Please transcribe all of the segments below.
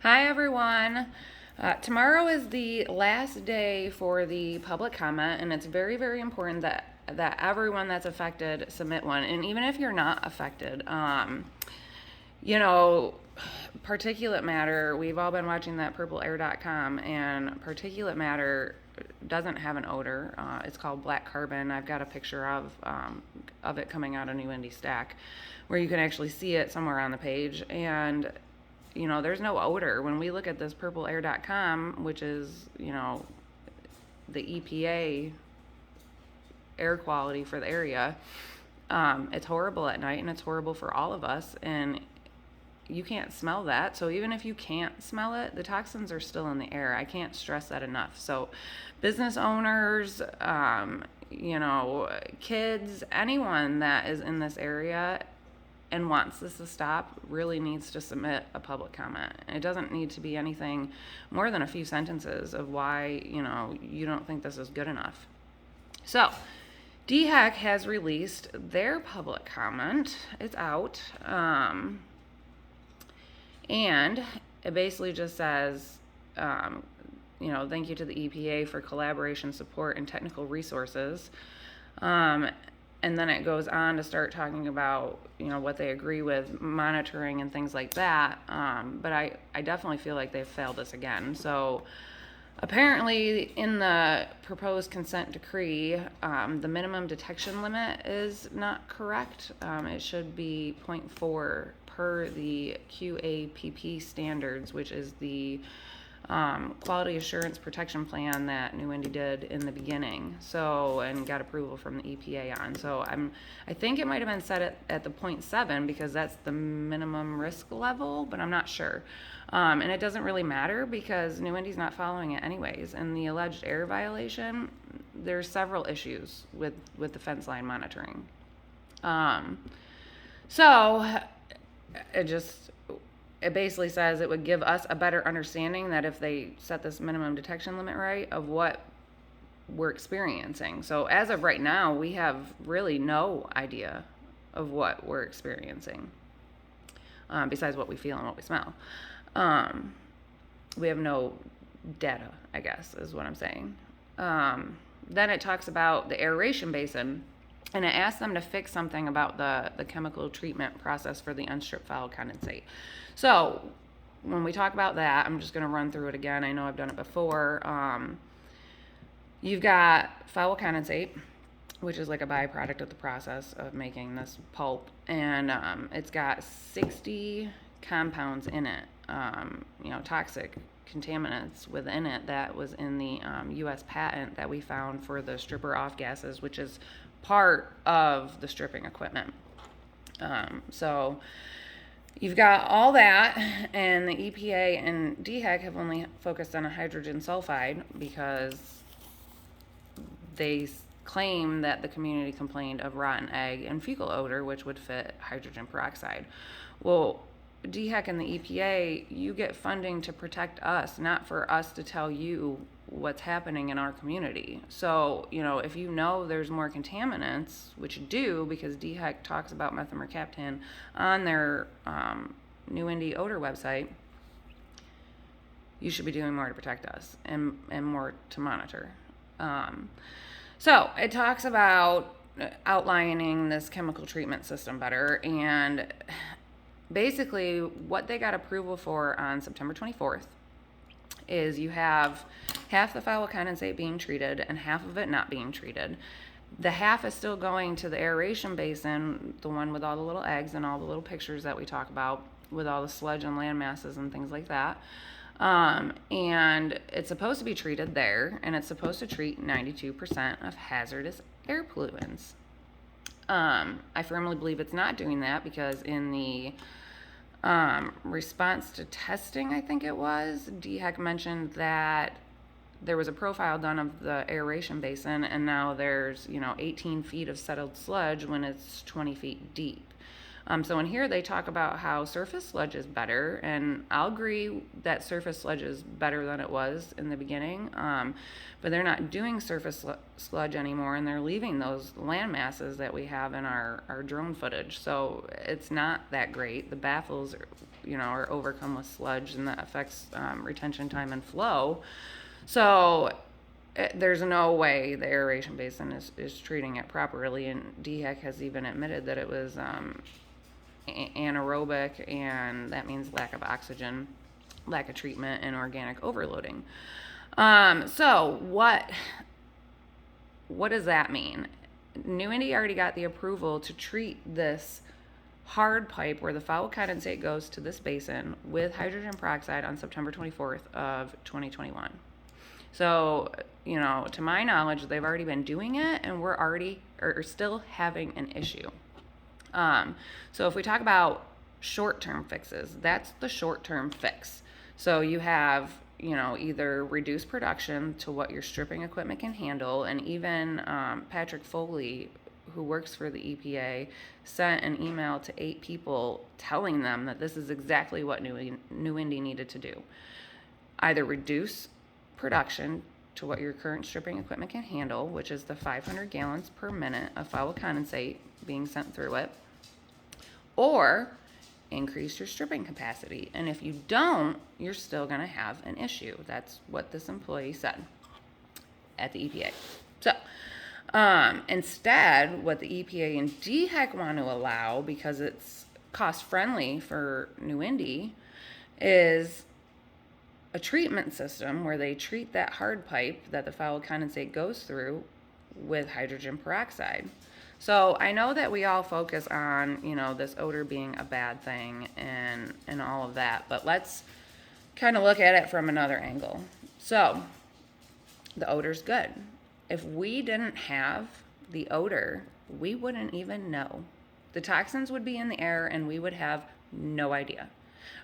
Hi, everyone. Tomorrow is the last day for the public comment, and it's very, very important that everyone that's affected submit one. And even if you're not affected, you know, particulate matter, we've all been watching that purpleair.com, and particulate matter doesn't have an odor. It's called black carbon. I've got a picture of it coming out of New Indy Stack where you can actually see it somewhere on the page. And there's no odor. When we look at this purpleair.com, which is, the EPA air quality for the area, it's horrible at night and it's horrible for all of us. And you can't smell that. So even if you can't smell it, the toxins are still in the air. I can't stress that enough. So business owners, kids, anyone that is in this area and wants this to stop really needs to submit a public comment. It doesn't need to be anything more than a few sentences of why, you don't think this is good enough. So DHEC has released their public comment. It's out. And it basically just says, thank you to the EPA for collaboration, support, and technical resources. And then it goes on to start talking about, what they agree with, monitoring and things like that. But I definitely feel like they've failed us again. So apparently in the proposed consent decree, the minimum detection limit is not correct. It should be 0.4 per the QAPP standards, which is the quality assurance protection plan that New Indy did in the beginning, and got approval from the EPA on. So I think it might have been set at the 0.7 because that's the minimum risk level, but I'm not sure. And it doesn't really matter because New Indy's not following it anyways. And the alleged air violation, there's several issues with the fence line monitoring. So it basically says it would give us a better understanding that if they set this minimum detection limit right of what we're experiencing. So as of right now, we have really no idea of what we're experiencing, besides what we feel and what we smell. We have no data, I guess, is what I'm saying. Then it talks about the aeration basin, and it asks them to fix something about the chemical treatment process for the unstripped foul condensate. So when we talk about that, I'm just going to run through it again. I know I've done it before. You've got foul condensate, which is like a byproduct of the process of making this pulp, and it's got 60 compounds in it, toxic contaminants within it that was in the U.S. patent that we found for the stripper off gases, which is part of the stripping equipment. So you've got all that, and the EPA and DHEC have only focused on a hydrogen sulfide because they claim that the community complained of rotten egg and fecal odor, which would fit hydrogen peroxide. Well, DHEC and the EPA, you get funding to protect us, not for us to tell you what's happening in our community. So, if there's more contaminants, which you do because DHEC talks about methylmercaptan on their New Indy odor website, you should be doing more to protect us and more to monitor. So it talks about outlining this chemical treatment system better, and basically what they got approval for on September 24th is you have half the foul condensate being treated and half of it not being treated. The half is still going to the aeration basin, the one with all the little eggs and all the little pictures that we talk about with all the sludge and land masses and things like that. And it's supposed to be treated there, and it's supposed to treat 92% of hazardous air pollutants. I firmly believe it's not doing that because in the response to testing, I think it was, DHEC mentioned that there was a profile done of the aeration basin, and now there's 18 feet of settled sludge when it's 20 feet deep. So in here they talk about how surface sludge is better, and I'll agree that surface sludge is better than it was in the beginning, but they're not doing surface sludge anymore, and they're leaving those land masses that we have in our drone footage. So it's not that great. The baffles are overcome with sludge, and that affects retention time and flow. So there's no way the aeration basin is treating it properly, and DHEC has even admitted that it was anaerobic, and that means lack of oxygen, lack of treatment, and organic overloading. So what does that mean? New Indy already got the approval to treat this hard pipe where the foul condensate goes to this basin with hydrogen peroxide on September 24th of 2021. So, to my knowledge, they've already been doing it, and we're already or still having an issue. So if we talk about short-term fixes, that's the short-term fix. So you have, either reduce production to what your stripping equipment can handle, and even Patrick Foley, who works for the EPA, sent an email to 8 people telling them that this is exactly what New Indy needed to do. Either reduce production to what your current stripping equipment can handle, which is the 500 gallons per minute of foul condensate being sent through it, or increase your stripping capacity. And if you don't, you're still going to have an issue. That's what this employee said at the EPA. So instead, what the EPA and DHEC want to allow, because it's cost friendly for New Indy, is a treatment system where they treat that hard pipe that the foul condensate goes through with hydrogen peroxide. So I know that we all focus on, this odor being a bad thing and all of that, but let's kind of look at it from another angle. So the odor's good. If we didn't have the odor, we wouldn't even know. The toxins would be in the air and we would have no idea.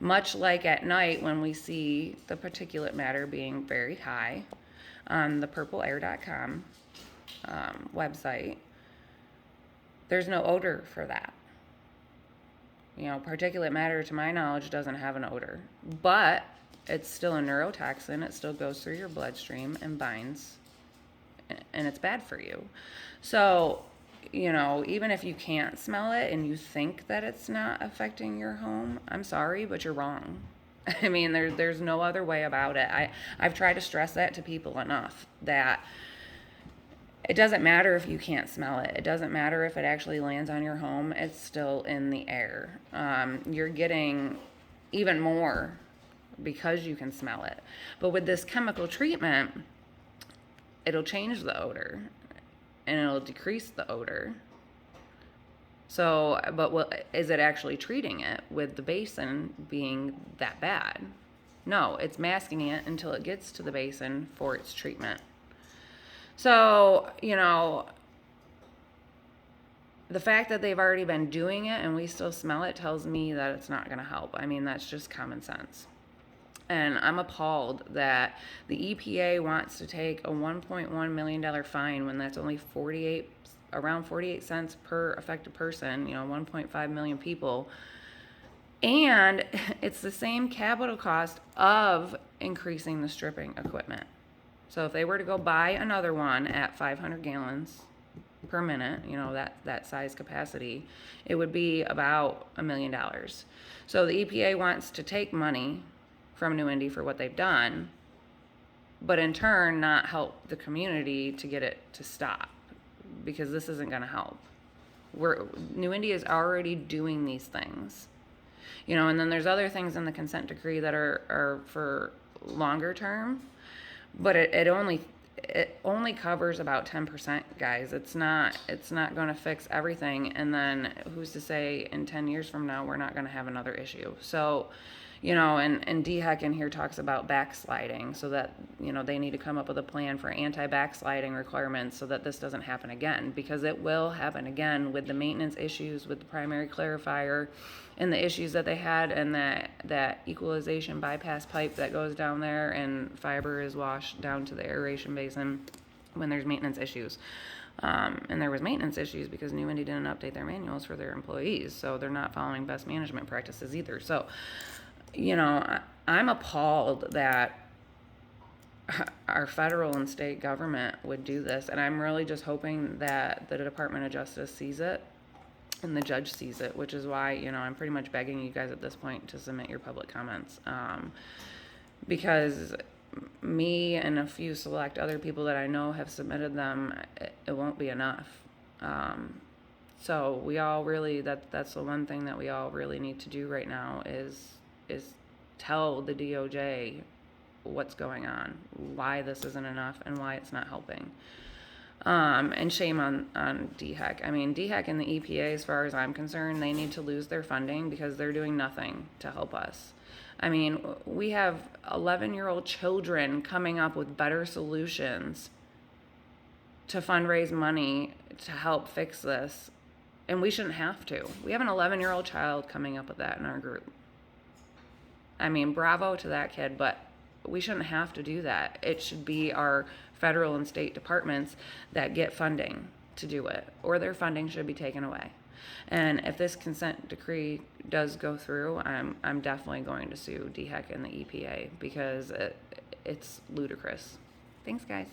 Much like at night when we see the particulate matter being very high on the purpleair.com website, there's no odor for that. Particulate matter, to my knowledge, doesn't have an odor, but it's still a neurotoxin. It still goes through your bloodstream and binds, and it's bad for you. So, even if you can't smell it and you think that it's not affecting your home, I'm sorry, but you're wrong. I mean, there's no other way about it. I've tried to stress that to people enough, that it doesn't matter if you can't smell it. It doesn't matter if it actually lands on your home. It's still in the air. You're getting even more because you can smell it. But with this chemical treatment, it'll change the odor and it'll decrease the odor. So, but what is it actually treating it with the basin being that bad? No, it's masking it until it gets to the basin for its treatment. So, the fact that they've already been doing it and we still smell it tells me that it's not going to help. I mean, that's just common sense. And I'm appalled that the EPA wants to take a $1.1 million fine when that's only around 48 cents per affected person, 1.5 million people. And it's the same capital cost of increasing the stripping equipment. So if they were to go buy another one at 500 gallons per minute, that size capacity, it would be about $1 million. So the EPA wants to take money from New Indy for what they've done, but in turn not help the community to get it to stop, because this isn't going to help. New Indy is already doing these things, and then there's other things in the consent decree that are for longer term, but it only covers about 10%, guys. It's not going to fix everything, and then who's to say in 10 years from now we're not going to have another issue. So, and DHEC in here talks about backsliding, so that, they need to come up with a plan for anti-backsliding requirements so that this doesn't happen again, because it will happen again with the maintenance issues with the primary clarifier and the issues that they had, and that equalization bypass pipe that goes down there and fiber is washed down to the aeration basin when there's maintenance issues. And there was maintenance issues because New Indy didn't update their manuals for their employees, so they're not following best management practices either. So, I'm appalled that our federal and state government would do this, and I'm really just hoping that the Department of Justice sees it and the judge sees it, which is why, I'm pretty much begging you guys at this point to submit your public comments. Because me and a few select other people that I know have submitted them, it won't be enough. So we all really, that's the one thing that we all really need to do right now is tell the DOJ what's going on, why this isn't enough, and why it's not helping. And shame on DHEC. I mean, DHEC and the EPA, as far as I'm concerned, they need to lose their funding because they're doing nothing to help us. I mean, we have 11-year-old children coming up with better solutions to fundraise money to help fix this, and we shouldn't have to. We have an 11-year-old child coming up with that in our group. I mean, bravo to that kid, but we shouldn't have to do that. It should be our federal and state departments that get funding to do it, or their funding should be taken away. And if this consent decree does go through, I'm definitely going to sue DHEC and the EPA because it's ludicrous. Thanks, guys.